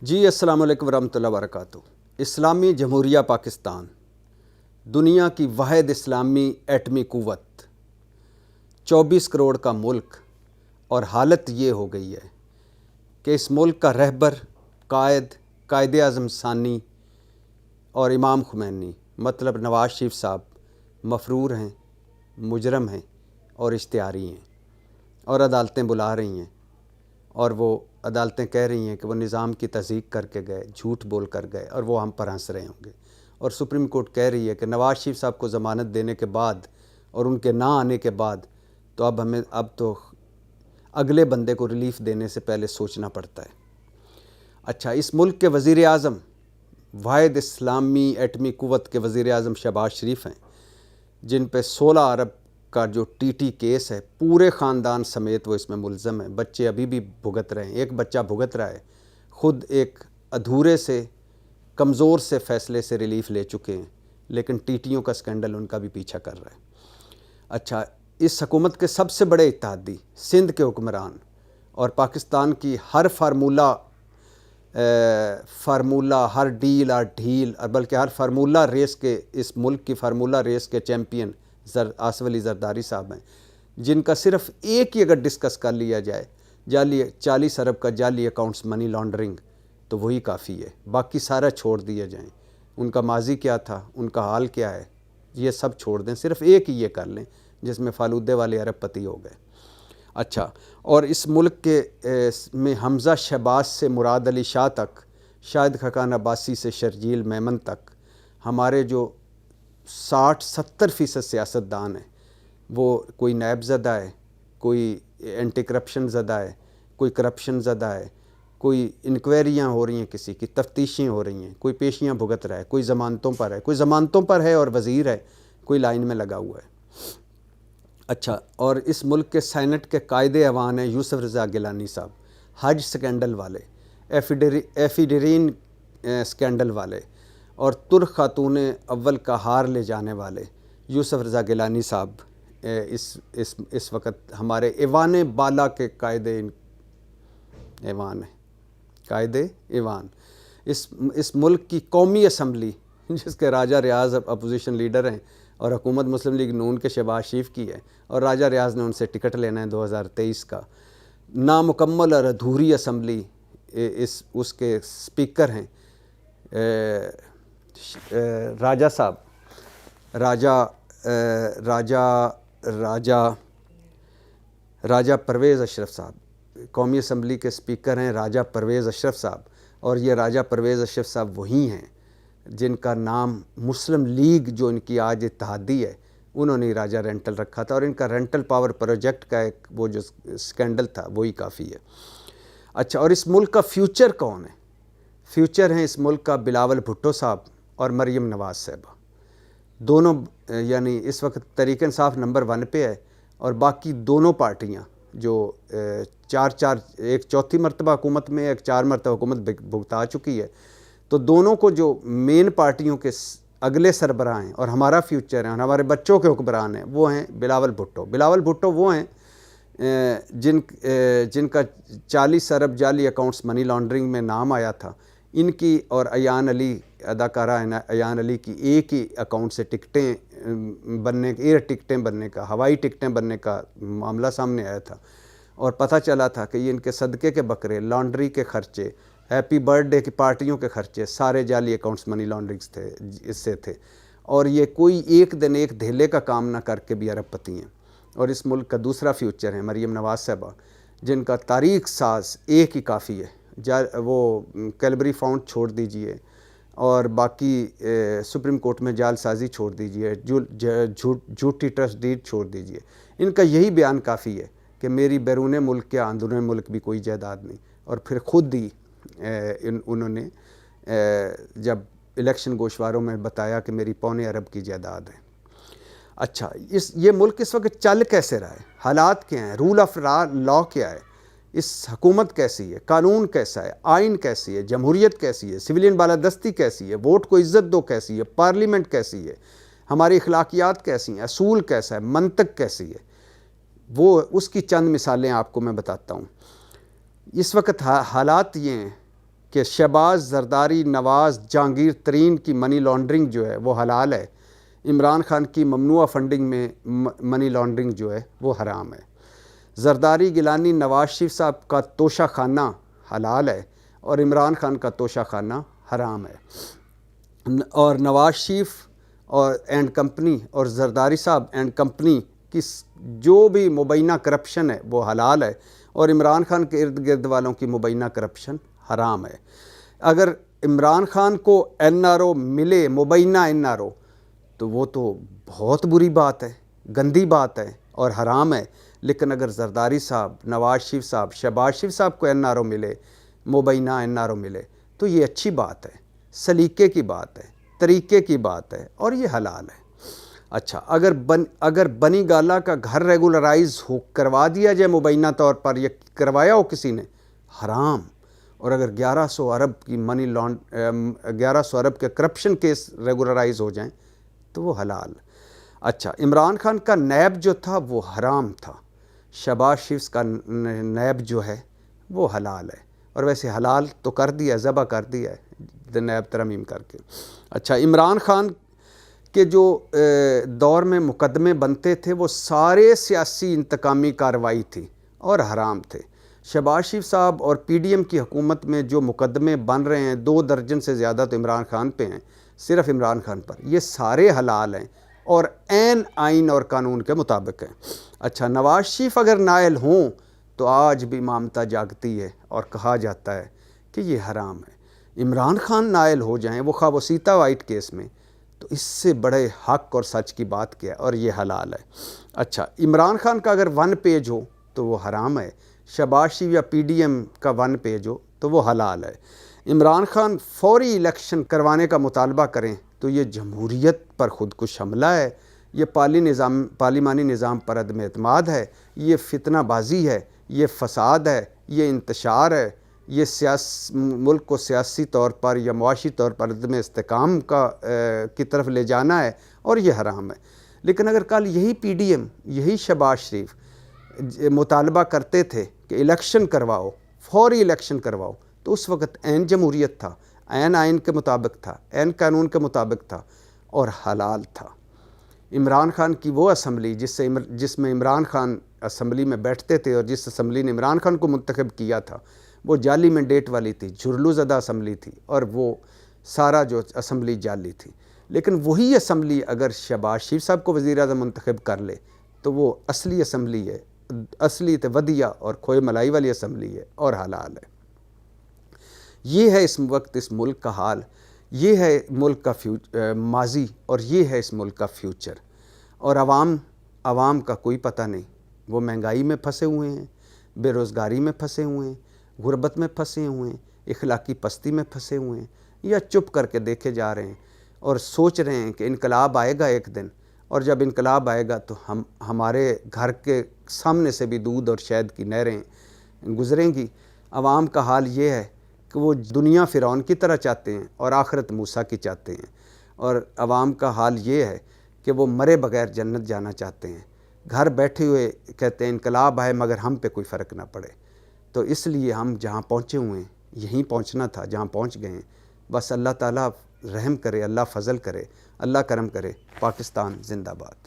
جی السلام علیکم ورحمۃ اللہ وبرکاتہ۔ اسلامی جمہوریہ پاکستان دنیا کی واحد اسلامی ایٹمی قوت، 24 کروڑ کا ملک، اور حالت یہ ہو گئی ہے کہ اس ملک کا رہبر، قائد اعظم ثانی اور امام خمینی مطلب نواز شریف صاحب مفرور ہیں، مجرم ہیں اور اشتہاری ہیں، اور عدالتیں بلا رہی ہیں، اور وہ عدالتیں کہہ رہی ہیں کہ وہ نظام کی تضحیک کر کے گئے، جھوٹ بول کر گئے، اور وہ ہم پر ہنس رہے ہوں گے۔ اور سپریم کورٹ کہہ رہی ہے کہ نواز شریف صاحب کو ضمانت دینے کے بعد اور ان کے نہ آنے کے بعد تو اب تو اگلے بندے کو ریلیف دینے سے پہلے سوچنا پڑتا ہے۔ اچھا، اس ملک کے وزیر اعظم، واحد اسلامی ایٹمی قوت کے وزیر اعظم شہباز شریف ہیں، جن پہ 16 ارب کا جو ٹی ٹی کیس ہے، پورے خاندان سمیت وہ اس میں ملزم ہیں۔ بچے ابھی بھی بھگت رہے ہیں، ایک بچہ بھگت رہا ہے، خود ایک ادھورے سے کمزور سے فیصلے سے ریلیف لے چکے ہیں، لیکن ٹی ٹیوں کا سکینڈل ان کا بھی پیچھا کر رہا ہے۔ اچھا، اس حکومت کے سب سے بڑے اتحادی سندھ کے حکمران اور پاکستان کی ہر فارمولہ، ہر ڈیل اور ڈھیل، اور بلکہ ہر فارمولہ ریس کے، اس ملک کی فارمولہ ریس کے چیمپئن آصف علی زرداری صاحب ہیں، جن کا صرف ایک ہی اگر ڈسکس کر لیا جائے، 40 ارب کا جعلی اکاؤنٹس منی لانڈرنگ، تو وہی کافی ہے، باقی سارا چھوڑ دیا جائیں۔ ان کا ماضی کیا تھا، ان کا حال کیا ہے، یہ سب چھوڑ دیں، صرف ایک ہی یہ کر لیں جس میں فالودے والے ارب پتی ہو گئے۔ اچھا، اور اس ملک کے میں حمزہ شہباز سے مراد علی شاہ تک، شاہد خاقان عباسی سے شرجیل میمن تک، ہمارے جو 60-70% سیاستدان ہیں، وہ کوئی نیب زدہ ہے، کوئی اینٹی کرپشن زدہ ہے، کوئی کرپشن زدہ ہے، کوئی انکوائریاں ہو رہی ہیں، کسی کی تفتیشیں ہو رہی ہیں، کوئی پیشیاں بھگت رہا ہے، کوئی ضمانتوں پر ہے اور وزیر ہے، کوئی لائن میں لگا ہوا ہے۔ اچھا، اور اس ملک کے سینٹ کے قائد ایوان ہیں یوسف رضا گیلانی صاحب، حج سکینڈل والے، ایفیڈرین سکینڈل والے، اور ترک خاتون اول کا ہار لے جانے والے یوسف رضا گیلانی صاحب اس وقت ہمارے ایوان بالا کے قائد ایوان۔ اس ملک کی قومی اسمبلی، جس کے راجہ ریاض اپوزیشن لیڈر ہیں، اور حکومت مسلم لیگ نون کے شہباز شریف کی ہے، اور راجہ ریاض نے ان سے ٹکٹ لینا ہے 2023 کا۔ نامکمل اور ادھوری اسمبلی، اس کے سپیکر ہیں راجہ صاحب، راجہ پرویز اشرف صاحب، قومی اسمبلی کے سپیکر ہیں راجہ پرویز اشرف صاحب، اور یہ راجہ پرویز اشرف صاحب وہی ہیں جن کا نام مسلم لیگ، جو ان کی آج اتحادی ہے، انہوں نے راجہ رینٹل رکھا تھا، اور ان کا رینٹل پاور پروجیکٹ کا ایک وہ جو سکینڈل تھا وہی کافی ہے۔ اچھا، اور اس ملک کا فیوچر کون ہے؟ فیوچر ہیں اس ملک کا بلاول بھٹو صاحب اور مریم نواز صاحبہ، دونوں، یعنی اس وقت تحریک انصاف نمبر 1 پہ ہے، اور باقی دونوں پارٹیاں جو ایک چوتھی مرتبہ حکومت میں، ایک 4 مرتبہ حکومت بھگتا چکی ہے، تو دونوں کو جو مین پارٹیوں کے اگلے سربراہ ہیں اور ہمارا فیوچر ہیں اور ہمارے بچوں کے حکمران ہیں، وہ ہیں بلاول بھٹو وہ ہیں جن کا 40 ارب جعلی اکاؤنٹس منی لانڈرنگ میں نام آیا تھا۔ ان کی اور ایان علی، اداکارہ ایان علی کی ایک ہی اکاؤنٹ سے ایئر ٹکٹیں بننے کا، ہوائی ٹکٹیں بننے کا معاملہ سامنے آیا تھا، اور پتہ چلا تھا کہ یہ ان کے صدقے کے بکرے، لانڈری کے خرچے، ہیپی برتھ ڈے کی پارٹیوں کے خرچے، سارے جعلی اکاؤنٹس منی لانڈرنگ اس سے تھے، اور یہ کوئی ایک دن ایک دھیلے کا کام نہ کر کے بھی ارب پتی ہیں۔ اور اس ملک کا دوسرا فیوچر ہے مریم نواز صاحبہ، جن کا تاریخ ساز ایک ہی کافی ہے، وہ کیلبری فاؤنٹ چھوڑ دیجئے، اور باقی سپریم کورٹ میں جعل سازی چھوڑ دیجئے، جھوٹی ٹرسٹ ڈیڈ چھوڑ دیجئے، ان کا یہی بیان کافی ہے کہ میری بیرون ملک کے اندرون ملک بھی کوئی جائیداد نہیں، اور پھر خود ہی انہوں نے جب الیکشن گوشواروں میں بتایا کہ میری 1.25 ارب کی جائیداد ہے۔ اچھا، یہ ملک اس وقت چل کیسے رہا ہے، حالات کیا ہیں، رول آف لا کیا ہے، اس حکومت کیسی ہے، قانون کیسا ہے، آئین کیسی ہے، جمہوریت کیسی ہے، سویلین بالادستی کیسی ہے، ووٹ کو عزت دو کیسی ہے، پارلیمنٹ کیسی ہے، ہماری اخلاقیات کیسی ہیں، اصول کیسا ہے، منطق کیسی ہے، وہ اس کی چند مثالیں آپ کو میں بتاتا ہوں۔ اس وقت حالات یہ ہیں کہ شہباز، زرداری، نواز، جہانگیر ترین کی منی لانڈرنگ جو ہے وہ حلال ہے، عمران خان کی ممنوعہ فنڈنگ میں منی لانڈرنگ جو ہے وہ حرام ہے۔ زرداری، گیلانی، نواز شریف صاحب کا توشہ خانہ حلال ہے اور عمران خان کا توشہ خانہ حرام ہے۔ اور نواز شریف اور اینڈ کمپنی اور زرداری صاحب اینڈ کمپنی کی جو بھی مبینہ کرپشن ہے وہ حلال ہے اور عمران خان کے ارد گرد والوں کی مبینہ کرپشن حرام ہے۔ اگر عمران خان کو این آر او ملے، مبینہ این آر او، تو وہ تو بہت بری بات ہے، گندی بات ہے اور حرام ہے۔ لیکن اگر زرداری صاحب، نواز شریف صاحب، شہباز شریف صاحب کو این آر او ملے، مبینہ این آر او ملے، تو یہ اچھی بات ہے، سلیقے کی بات ہے، طریقے کی بات ہے اور یہ حلال ہے۔ اچھا، اگر بنی گالہ کا گھر ریگولرائز کروا دیا جائے مبینہ طور پر، یا کروایا ہو کسی نے، حرام۔ اور اگر 1100 ارب کی 1100 ارب کے کرپشن کیس ریگولرائز ہو جائیں تو وہ حلال۔ اچھا، عمران خان کا نیب جو تھا وہ حرام تھا، شہباز شریف کا نیب جو ہے وہ حلال ہے، اور ویسے حلال تو کر دیا، ذبح کر دیا ہے نیب ترمیم کر کے۔ اچھا، عمران خان کے جو دور میں مقدمے بنتے تھے وہ سارے سیاسی انتقامی کارروائی تھی اور حرام تھے۔ شہباز شریف صاحب اور پی ڈی ایم کی حکومت میں جو مقدمے بن رہے ہیں، 2 درجن سے زیادہ تو عمران خان پہ ہیں، صرف عمران خان پر، یہ سارے حلال ہیں اور عین آئین اور قانون کے مطابق ہیں۔ اچھا، نواز شریف اگر نائل ہوں تو آج بھی مامتا جاگتی ہے اور کہا جاتا ہے کہ یہ حرام ہے۔ عمران خان نائل ہو جائیں، وہ خواہ سیتا وائٹ کیس میں، تو اس سے بڑے حق اور سچ کی بات کیا، اور یہ حلال ہے۔ اچھا، عمران خان کا اگر 1 پیج ہو تو وہ حرام ہے، شہباز شریف یا پی ڈی ایم کا 1 پیج ہو تو وہ حلال ہے۔ عمران خان فوری الیکشن کروانے کا مطالبہ کریں تو یہ جمہوریت پر خودکش حملہ ہے، یہ پارلیمانی نظام پر عدم اعتماد ہے، یہ فتنہ بازی ہے، یہ فساد ہے، یہ انتشار ہے، یہ ملک کو سیاسی طور پر یا معاشی طور پر عدم استحکام کی طرف لے جانا ہے، اور یہ حرام ہے۔ لیکن اگر کل یہی پی ڈی ایم، یہی شہباز شریف مطالبہ کرتے تھے کہ الیکشن کرواؤ، فوری الیکشن کرواؤ، تو اس وقت عین جمہوریت تھا، عین آئین کے مطابق تھا، عین قانون کے مطابق تھا اور حلال تھا۔ عمران خان کی وہ اسمبلی جس میں عمران خان اسمبلی میں بیٹھتے تھے اور جس اسمبلی نے عمران خان کو منتخب کیا تھا، وہ جعلی مینڈیٹ والی تھی، جھرلو زدہ اسمبلی تھی، اور وہ سارا جو اسمبلی جعلی تھی۔ لیکن وہی اسمبلی اگر شہباز شریف صاحب کو وزیر اعظم منتخب کر لے تو وہ اصلی اسمبلی ہے، اصلی ودیہ اور کھوئے ملائی والی اسمبلی ہے اور حلال ہے۔ یہ ہے اس وقت اس ملک کا حال، یہ ہے ملک کا ماضی، اور یہ ہے اس ملک کا فیوچر۔ اور عوام کا کوئی پتہ نہیں، وہ مہنگائی میں پھنسے ہوئے ہیں، بے روزگاری میں پھنسے ہوئے ہیں، غربت میں پھنسے ہوئے ہیں، اخلاقی پستی میں پھنسے ہوئے ہیں، یا چپ کر کے دیکھے جا رہے ہیں اور سوچ رہے ہیں کہ انقلاب آئے گا ایک دن، اور جب انقلاب آئے گا تو ہمارے گھر کے سامنے سے بھی دودھ اور شہد کی نہریں گزریں گی۔ عوام کا حال یہ ہے کہ وہ دنیا فرعون کی طرح چاہتے ہیں اور آخرت موسیٰ کی چاہتے ہیں، اور عوام کا حال یہ ہے کہ وہ مرے بغیر جنت جانا چاہتے ہیں۔ گھر بیٹھے ہوئے کہتے ہیں انقلاب آئے مگر ہم پہ کوئی فرق نہ پڑے۔ تو اس لیے ہم جہاں پہنچے ہوئے ہیں، یہیں پہنچنا تھا جہاں پہنچ گئے ہیں۔ بس اللہ تعالیٰ رحم کرے، اللہ فضل کرے، اللہ کرم کرے۔ پاکستان زندہ باد۔